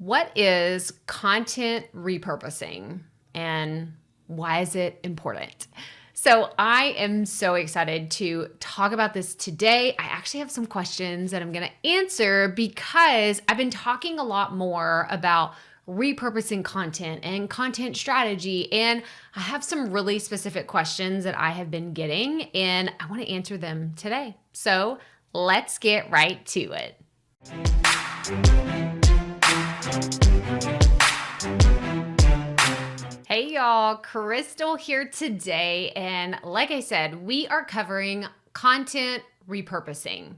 What is content repurposing and why is it important? So I am so excited to talk about this today. I actually have some questions that I'm going to answer because I've been talking a lot more about repurposing content and content strategy, and I have some really specific questions that I have been getting, and I want to answer them today. So let's get right to it. Hey y'all, Crystal here today, and like I said, we are covering content repurposing.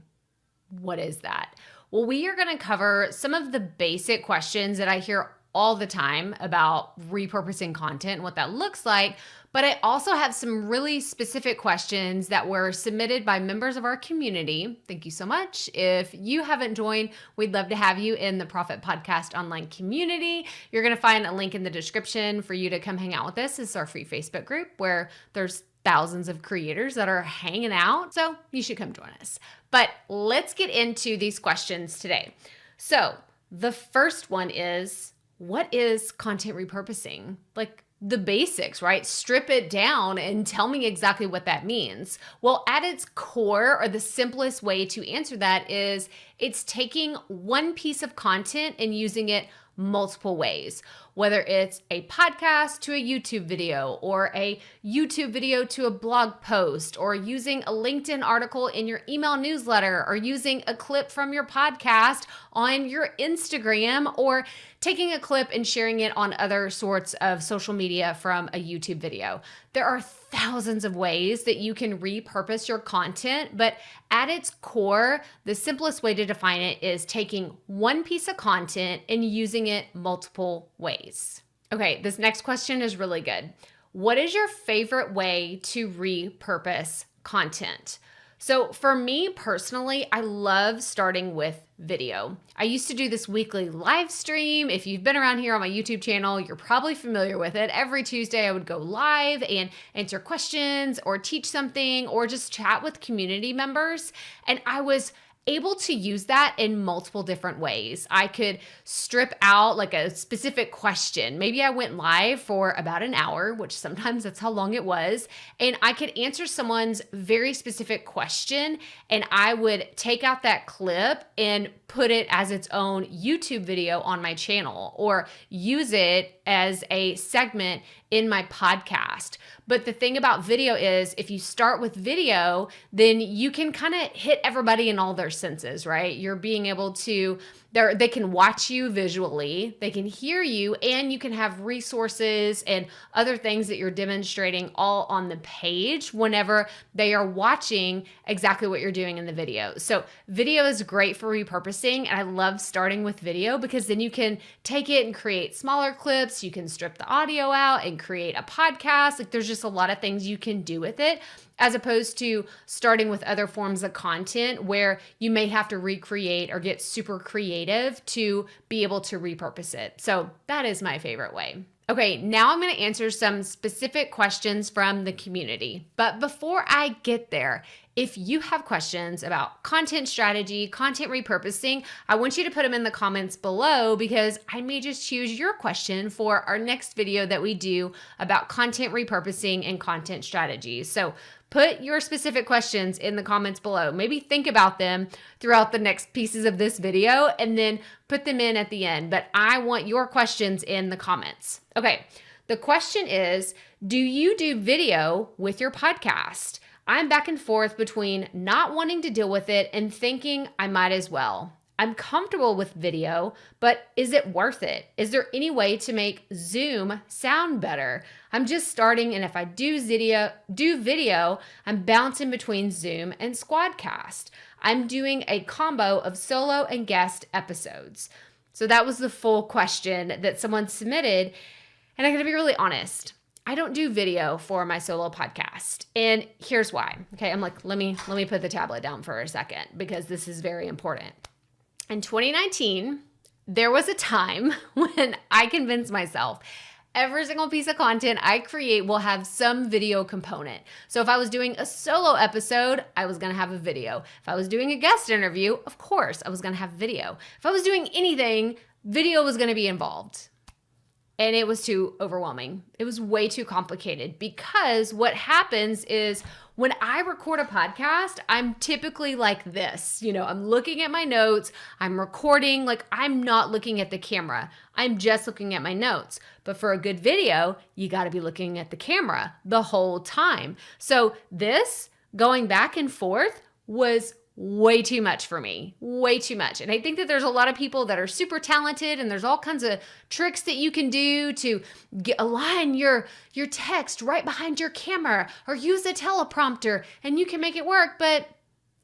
What is that? Well, we are going to cover some of the basic questions that I hear all the time about repurposing content and what that looks like, but I also have some really specific questions that were submitted by members of our community. Thank you so much. If you haven't joined, we'd love to have you in the Profit Podcast online community. You're going to find a link in the description for you to come hang out with us. It's our free Facebook group where there's thousands of creators that are hanging out, so you should come join us. But let's get into these questions today. So the first one is, what is content repurposing? Like the basics, right? Strip it down and tell me exactly what that means. Well, at its core, or the simplest way to answer that is it's taking one piece of content and using it multiple ways, whether it's a podcast to a YouTube video or a YouTube video to a blog post or using a LinkedIn article in your email newsletter or using a clip from your podcast on your Instagram or taking a clip and sharing it on other sorts of social media from a YouTube video. There are thousands of ways that you can repurpose your content, but at its core, the simplest way to define it is taking one piece of content and using it multiple ways. Okay, this next question is really good. What is your favorite way to repurpose content? So for me personally, I love starting with video. I used to do this weekly live stream. If you've been around here on my YouTube channel, you're probably familiar with it. Every Tuesday I would go live and answer questions or teach something or just chat with community members. And I was able to use that in multiple different ways. I could strip out like a specific question. Maybe I went live for about an hour, which sometimes that's how long it was. And I could answer someone's very specific question. And I would take out that clip and put it as its own YouTube video on my channel or use it as a segment in my podcast. But the thing about video is if you start with video, then you can kind of hit everybody in all their senses, right? You're being able to, they can watch you visually, they can hear you, and you can have resources and other things that you're demonstrating all on the page whenever they are watching exactly what you're doing in the video. So video is great for repurposing, and I love starting with video because then you can take it and create smaller clips, you can strip the audio out and create a podcast. Like there's just a lot of things you can do with it, as opposed to starting with other forms of content where you may have to recreate or get super creative to be able to repurpose it. So that is my favorite way. Okay, now I'm going to answer some specific questions from the community. But before I get there, if you have questions about content strategy, content repurposing, I want you to put them in the comments below because I may just choose your question for our next video that we do about content repurposing and content strategy. So put your specific questions in the comments below. Maybe think about them throughout the next pieces of this video and then put them in at the end. But I want your questions in the comments. Okay, the question is, do you do video with your podcast? I'm back and forth between not wanting to deal with it and thinking I might as well. I'm comfortable with video, but is it worth it? Is there any way to make Zoom sound better? I'm just starting, and if I do video, I'm bouncing between Zoom and Squadcast. I'm doing a combo of solo and guest episodes. So that was the full question that someone submitted, and I'm going to be really honest. I don't do video for my solo podcast. And here's why. Okay, I'm like, let me put the tablet down for a second because this is very important. In 2019, there was a time when I convinced myself every single piece of content I create will have some video component. So if I was doing a solo episode, I was gonna have a video. If I was doing a guest interview, of course, I was gonna have video. If I was doing anything, video was going to be involved. And it was too overwhelming. It was way too complicated because what happens is when I record a podcast, I'm typically like this. I'm looking at my notes, I'm recording, like I'm not looking at the camera. I'm just looking at my notes. But for a good video, you got to be looking at the camera the whole time. So this going back and forth was way too much for me, way too much. And I think that there's a lot of people that are super talented and there's all kinds of tricks that you can do to align your text right behind your camera or use a teleprompter and you can make it work, but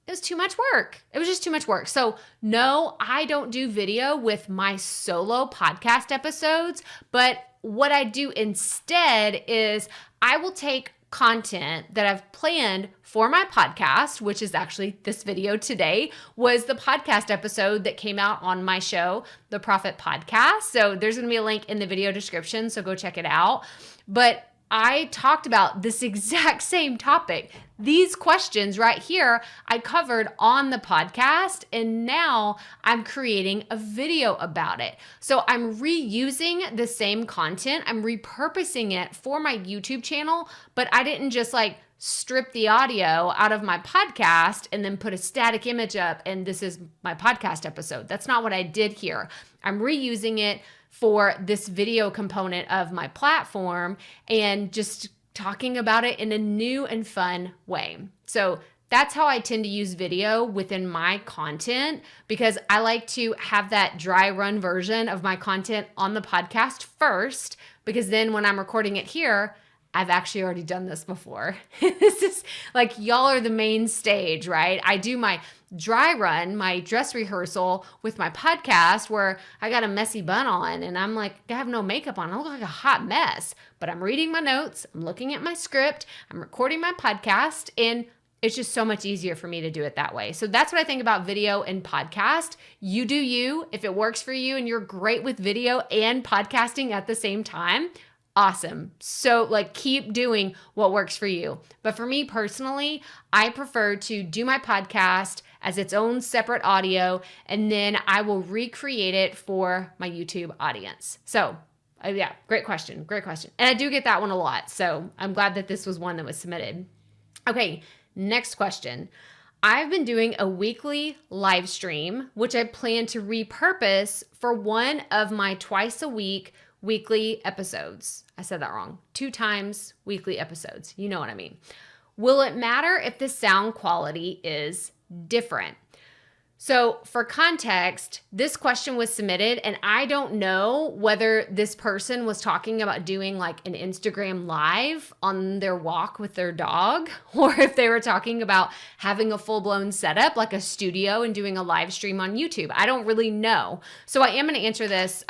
it was too much work. It was just too much work. So no, I don't do video with my solo podcast episodes, but what I do instead is I will take content that I've planned for my podcast, which is actually this video today, was the podcast episode that came out on my show, The Profit Podcast. So there's going to be a link in the video description, so go check it out. But I talked about this exact same topic. These questions right here, I covered on the podcast, and now I'm creating a video about it. So I'm reusing the same content. I'm repurposing it for my YouTube channel, but I didn't just like strip the audio out of my podcast and then put a static image up and this is my podcast episode. That's not what I did here. I'm reusing it for this video component of my platform and just talking about it in a new and fun way. So that's how I tend to use video within my content because I like to have that dry run version of my content on the podcast first, because then when I'm recording it here, I've actually already done this before. This is like, y'all are the main stage, right? I do my dry run, my dress rehearsal with my podcast where I got a messy bun on and I'm like, I have no makeup on. I look like a hot mess, but I'm reading my notes. I'm looking at my script. I'm recording my podcast, and it's just so much easier for me to do it that way. So that's what I think about video and podcast. You do you. If it works for you and you're great with video and podcasting at the same time, awesome. So like keep doing what works for you. But for me personally, I prefer to do my podcast as its own separate audio, and then I will recreate it for my YouTube audience. So yeah, great question. Great question. And I do get that one a lot. So I'm glad that this was one that was submitted. Okay, next question. I've been doing a weekly live stream, which I plan to repurpose for one of my twice a week weekly episodes. I said that wrong. 2 times weekly episodes. You know what I mean. Will it matter if the sound quality is different? So for context, this question was submitted and I don't know whether this person was talking about doing like an Instagram live on their walk with their dog, or if they were talking about having a full-blown setup like a studio and doing a live stream on YouTube. I don't really know. So I am going to answer this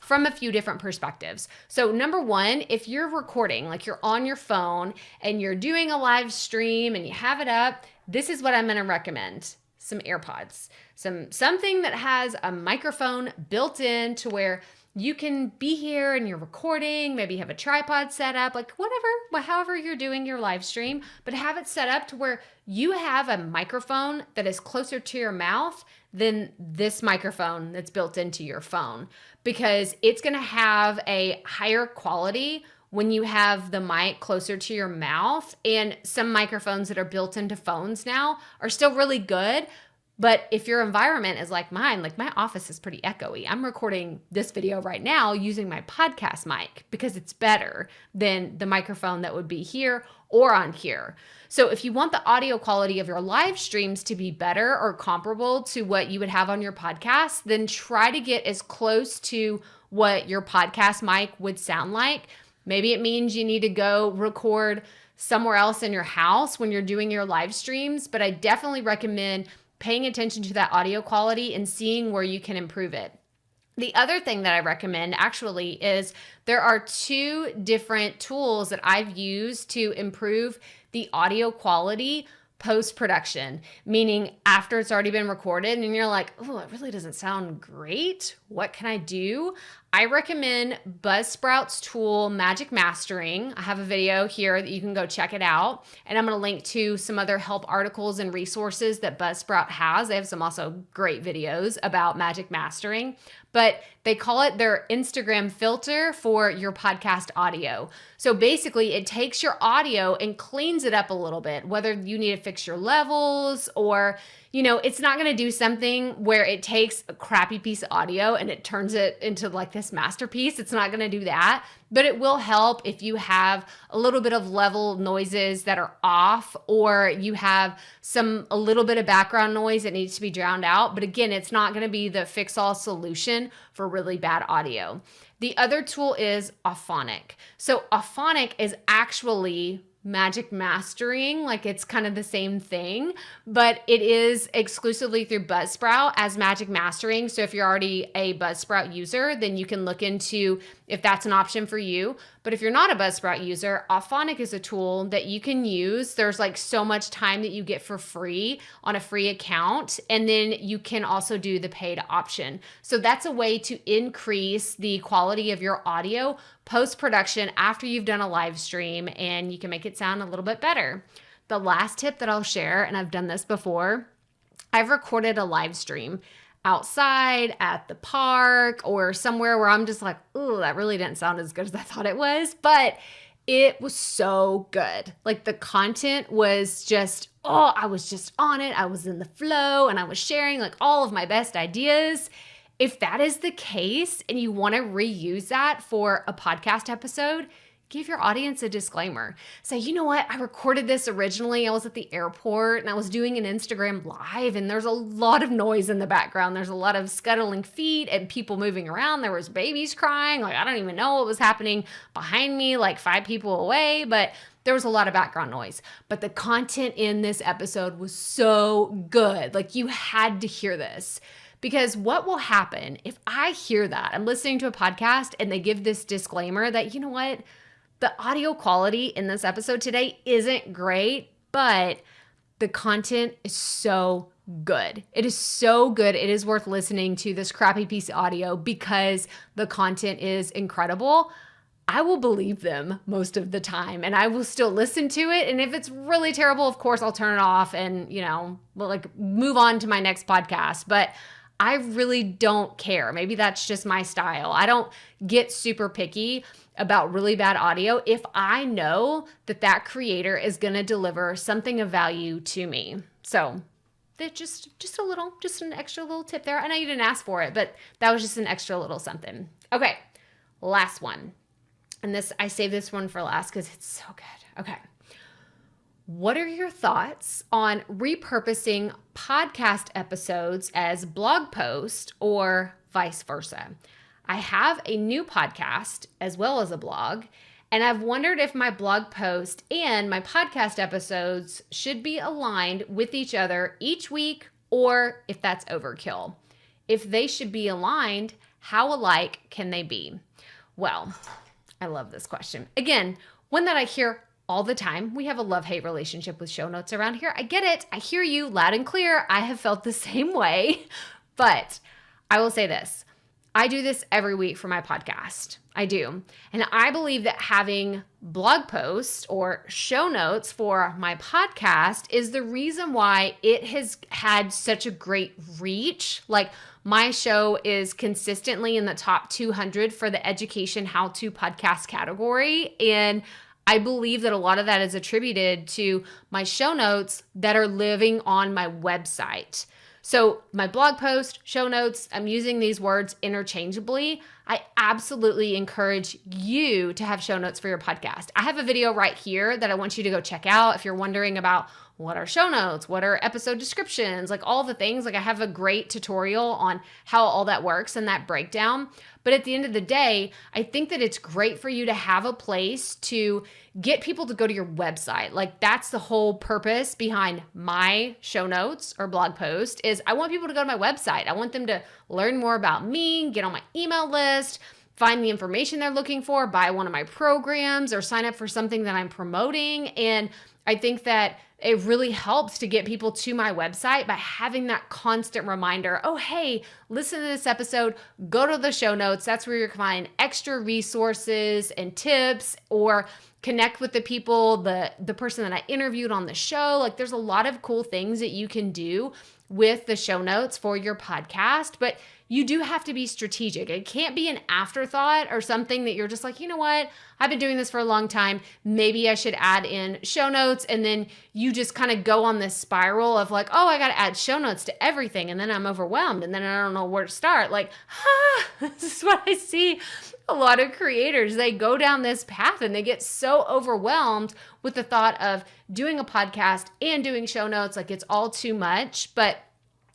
from a few different perspectives. So number one, if you're recording, like you're on your phone and you're doing a live stream and you have it up, this is what I'm going to recommend. Some AirPods, something that has a microphone built in to where you can be here and you're recording, maybe you have a tripod set up, like whatever, however you're doing your live stream, but have it set up to where you have a microphone that is closer to your mouth than this microphone that's built into your phone, because it's going to have a higher quality when you have the mic closer to your mouth. And some microphones that are built into phones now are still really good. But if your environment is like mine, like my office is pretty echoey. I'm recording this video right now using my podcast mic because it's better than the microphone that would be here or on here. So if you want the audio quality of your live streams to be better or comparable to what you would have on your podcast, then try to get as close to what your podcast mic would sound like. Maybe it means you need to go record somewhere else in your house when you're doing your live streams, but I definitely recommend paying attention to that audio quality and seeing where you can improve it. The other thing that I recommend actually is there are 2 different tools that I've used to improve the audio quality post-production, meaning after it's already been recorded and you're like, oh, it really doesn't sound great. What can I do? I recommend BuzzSprout's tool, Magic Mastering. I have a video here that you can go check it out. And I'm going to link to some other help articles and resources that BuzzSprout has. They have some also great videos about Magic Mastering. but they call it their Instagram filter for your podcast audio. So basically it takes your audio and cleans it up a little bit, whether you need to fix your levels or, it's not going to do something where it takes a crappy piece of audio and it turns it into like this masterpiece. It's not going to do that, but it will help if you have a little bit of level noises that are off, or you have a little bit of background noise that needs to be drowned out. But again, it's not going to be the fix-all solution for really bad audio. The other tool is Auphonic. So Auphonic is actually magic mastering, like it's kind of the same thing, but it is exclusively through BuzzSprout as magic mastering. So if you're already a BuzzSprout user, then you can look into if that's an option for you. But if you're not a BuzzSprout user, Auphonic is a tool that you can use. There's like so much time that you get for free on a free account. And then you can also do the paid option. So that's a way to increase the quality of your audio post-production after you've done a live stream, and you can make it sound a little bit better. The last tip that I'll share, and I've done this before, I've recorded a live stream outside at the park or somewhere where I'm just like, ooh, that really didn't sound as good as I thought it was, but it was so good. Like the content was just, I was just on it. I was in the flow and I was sharing like all of my best ideas. If that is the case and you want to reuse that for a podcast episode, give your audience a disclaimer. Say, you know what? I recorded this originally. I was at the airport and I was doing an Instagram live, and there's a lot of noise in the background. There's a lot of scuttling feet and people moving around. There was babies crying. Like, I don't even know what was happening behind me, like 5 people away, but there was a lot of background noise. But the content in this episode was so good. Like, you had to hear this. Because what will happen if I hear that? I'm listening to a podcast and they give this disclaimer that, you know what? The audio quality in this episode today isn't great, but the content is so good. It is so good. It is worth listening to this crappy piece of audio because the content is incredible. I will believe them most of the time and I will still listen to it. And if it's really terrible, of course, I'll turn it off and, move on to my next podcast. But I really don't care. Maybe that's just my style. I don't get super picky about really bad audio if I know that creator is going to deliver something of value to me. So that just an extra little tip there. I know you didn't ask for it, but that was just an extra little something. Okay, last one. And I saved this one for last because it's so good. Okay. What are your thoughts on repurposing podcast episodes as blog posts or vice versa? I have a new podcast as well as a blog, and I've wondered if my blog post and my podcast episodes should be aligned with each other each week or if that's overkill. If they should be aligned, how alike can they be? Well, I love this question. Again, one that I hear all the time. We have a love-hate relationship with show notes around here. I get it. I hear you loud and clear. I have felt the same way, but I will say this. I do this every week for my podcast. I do. And I believe that having blog posts or show notes for my podcast is the reason why it has had such a great reach. Like, my show is consistently in the top 200 for the education how-to podcast category. And I believe that a lot of that is attributed to my show notes that are living on my website. So my blog post, show notes, I'm using these words interchangeably. I absolutely encourage you to have show notes for your podcast. I have a video right here that I want you to go check out if you're wondering about what are show notes, what are episode descriptions, like all the things. Like, I have a great tutorial on how all that works and that breakdown. But at the end of the day, I think that it's great for you to have a place to get people to go to your website. Like, that's the whole purpose behind my show notes or blog post is I want people to go to my website. I want them to learn more about me, get on my email list, find the information they're looking for, buy one of my programs, or sign up for something that I'm promoting. And I think that it really helps to get people to my website by having that constant reminder, oh, hey, listen to this episode, go to the show notes. That's where you're going to find extra resources and tips, or connect with the people, the person that I interviewed on the show. Like, there's a lot of cool things that you can do with the show notes for your podcast, but you do have to be strategic. It can't be an afterthought or something that you're just like, you know what? I've been doing this for a long time. Maybe I should add in show notes. And then you just kind of go on this spiral of like, oh, I got to add show notes to everything. And then I'm overwhelmed. And then I don't know where to start. Like, this is what I see a lot of creators. They go down this path and they get so overwhelmed with the thought of doing a podcast and doing show notes. Like, it's all too much. But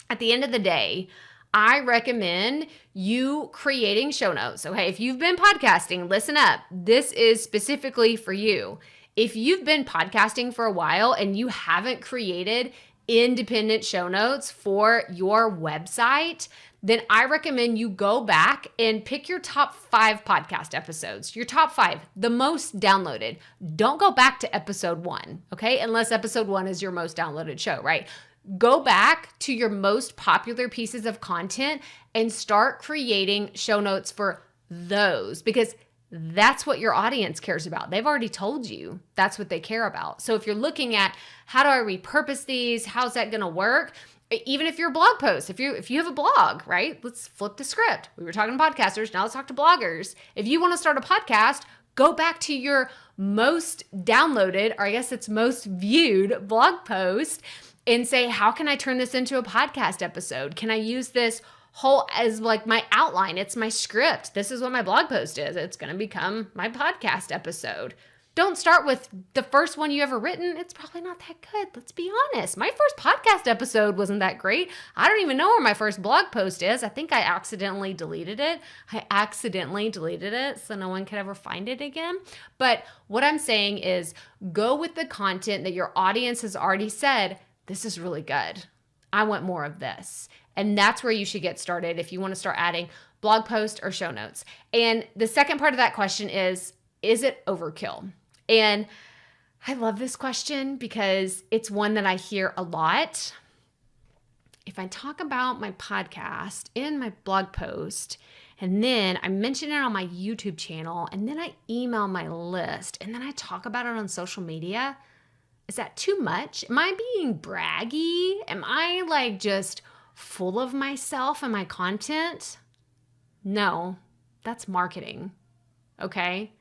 at the end of the day, I recommend you creating show notes. Okay, if you've been podcasting, listen up. This is specifically for you. If you've been podcasting for a while and you haven't created independent show notes for your website, then I recommend you go back and pick your top 5 podcast episodes, your top 5, the most downloaded. Don't go back to episode 1, okay? Unless episode 1 is your most downloaded show, right? Go back to your most popular pieces of content and start creating show notes for those, because that's what your audience cares about. They've already told you that's what they care about. So if you're looking at how do I repurpose these, how's that going to work? Even if you're a blog post, if you have a blog, right? Let's flip the script. We were talking to podcasters. Now let's talk to bloggers. If you want to start a podcast, go back to your most downloaded, or I guess it's most viewed blog post and say, how can I turn this into a podcast episode? Can I use this whole as like my outline? It's my script. This is what my blog post is. It's going to become my podcast episode. Don't start with the first one you ever written. It's probably not that good. Let's be honest. My first podcast episode wasn't that great. I don't even know where my first blog post is. I think I accidentally deleted it. So no one could ever find it again. But what I'm saying is go with the content that your audience has already said, this is really good. I want more of this. And that's where you should get started if you want to start adding blog posts or show notes. And the second part of that question is it overkill? And I love this question because it's one that I hear a lot. If I talk about my podcast in my blog post, and then I mention it on my YouTube channel, and then I email my list, and then I talk about it on social media, is that too much? Am I being braggy? Am I like just full of myself and my content? No, that's marketing. Okay?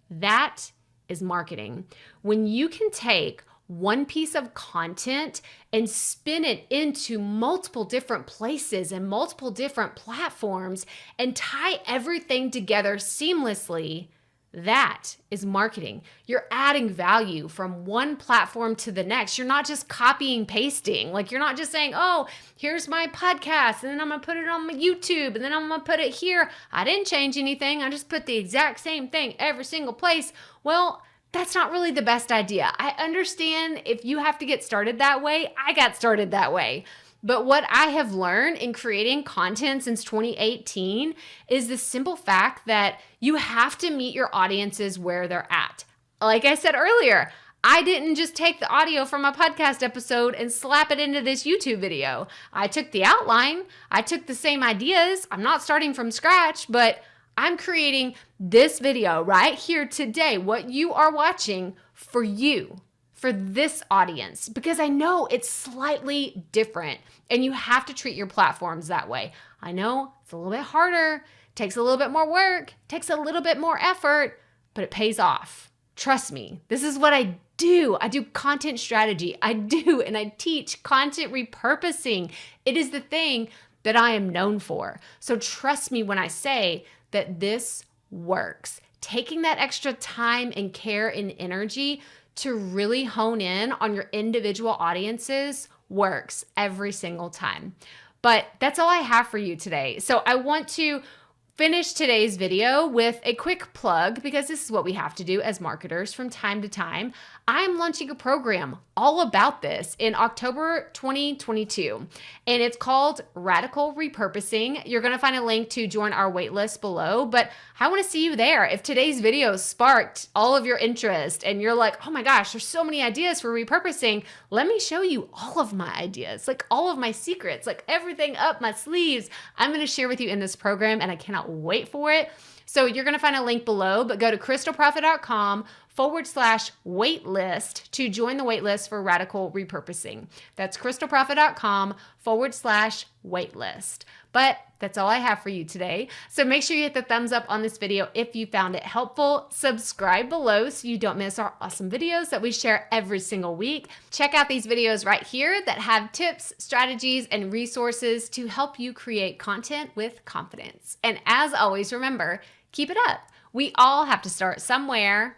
That is marketing. When you can take one piece of content and spin it into multiple different places and multiple different platforms and tie everything together seamlessly, that is marketing. You're adding value from one platform to the next. You're not just copying, pasting. Like, you're not just saying, oh, here's my podcast, and then I'm going to put it on my YouTube, and then I'm going to put it here. I didn't change anything. I just put the exact same thing every single place. Well, that's not really the best idea. I understand if you have to get started that way. I got started that way. But what I have learned in creating content since 2018 is the simple fact that you have to meet your audiences where they're at. Like I said earlier, I didn't just take the audio from a podcast episode and slap it into this YouTube video. I took the outline. I took the same ideas. I'm not starting from scratch, but I'm creating this video right here today, what you are watching, for you, for this audience, because I know it's slightly different and you have to treat your platforms that way. I know it's a little bit harder, takes a little bit more work, takes a little bit more effort, but it pays off. Trust me, this is what I do. I do content strategy. And I teach content repurposing. It is the thing that I am known for. So trust me when I say that this works. Taking that extra time and care and energy to really hone in on your individual audiences works every single time. But that's all I have for you today. So I want to finish today's video with a quick plug, because this is what we have to do as marketers from time to time. I'm launching a program all about this in October 2022, and it's called Radical Repurposing. You're going to find a link to join our waitlist below, but I want to see you there. If today's video sparked all of your interest and you're like, oh my gosh, there's so many ideas for repurposing, let me show you all of my ideas, like all of my secrets, like everything up my sleeves. I'm going to share with you in this program, and I cannot wait for it. So you're going to find a link below, but go to crystalprofit.com/waitlist to join the waitlist for Radical Repurposing. That's crystalprofit.com/waitlist. But That's all I have for you today. So make sure you hit the thumbs up on this video if you found it helpful. Subscribe below so you don't miss our awesome videos that we share every single week. Check out these videos right here that have tips, strategies, and resources to help you create content with confidence. And as always, remember, keep it up. We all have to start somewhere.